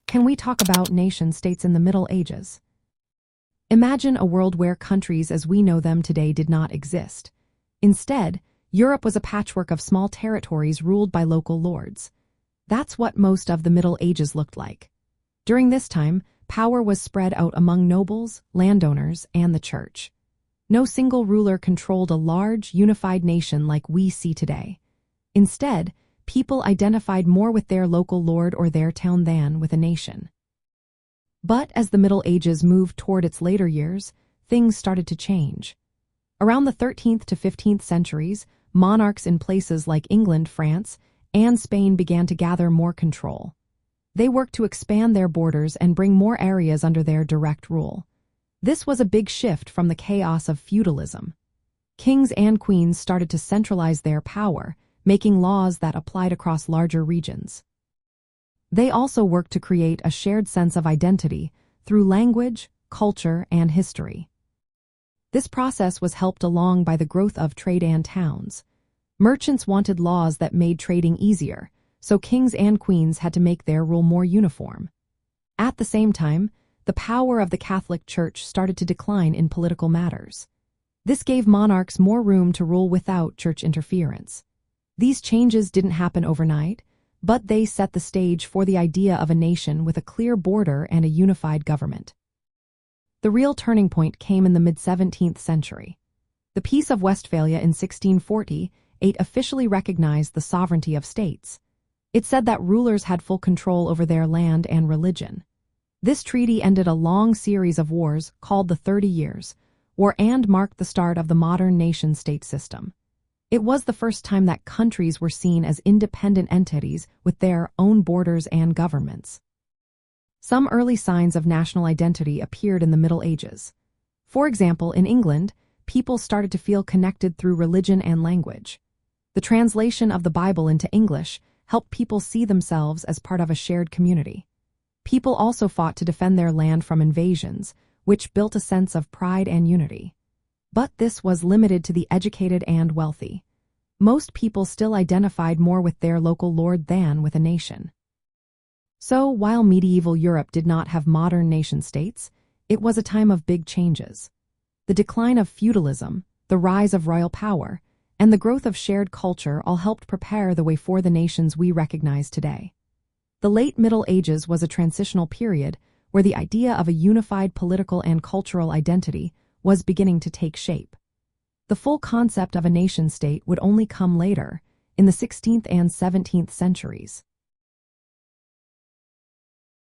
Can we talk about nation-states in the Middle Ages? Imagine a world where countries as we know them today did not exist. Instead, Europe was a patchwork of small territories ruled by local lords. That's what most of the Middle Ages looked like. During this time, power was spread out among nobles, landowners, and the church. No single ruler controlled a large, unified nation like we see today. Instead, people identified more with their local lord or their town than with a nation. But as the Middle Ages moved toward its later years, things started to change. Around the 13th to 15th centuries, monarchs in places like England, France, and Spain began to gather more control. They worked to expand their borders and bring more areas under their direct rule. This was a big shift from the chaos of feudalism. Kings and queens started to centralize their power, making laws that applied across larger regions. They also worked to create a shared sense of identity through language, culture, and history. This process was helped along by the growth of trade and towns. Merchants wanted laws that made trading easier, so kings and queens had to make their rule more uniform. At the same time, the power of the Catholic Church started to decline in political matters. This gave monarchs more room to rule without church interference. These changes didn't happen overnight, but they set the stage for the idea of a nation with a clear border and a unified government. The real turning point came in the mid-17th century. The Peace of Westphalia in 1648 officially recognized the sovereignty of states. It said that rulers had full control over their land and religion. This treaty ended a long series of wars called the 30 Years' War and marked the start of the modern nation-state system. It was the first time that countries were seen as independent entities with their own borders and governments. Some early signs of national identity appeared in the Middle Ages. For example, in England, people started to feel connected through religion and language. The translation of the Bible into English helped people see themselves as part of a shared community. People also fought to defend their land from invasions, which built a sense of pride and unity. But this was limited to the educated and wealthy. Most people still identified more with their local lord than with a nation. So, while medieval Europe did not have modern nation-states, it was a time of big changes. The decline of feudalism, the rise of royal power, and the growth of shared culture all helped prepare the way for the nations we recognize today. The late Middle Ages was a transitional period where the idea of a unified political and cultural identity was beginning to take shape. The full concept of a nation-state would only come later, in the 16th and 17th centuries.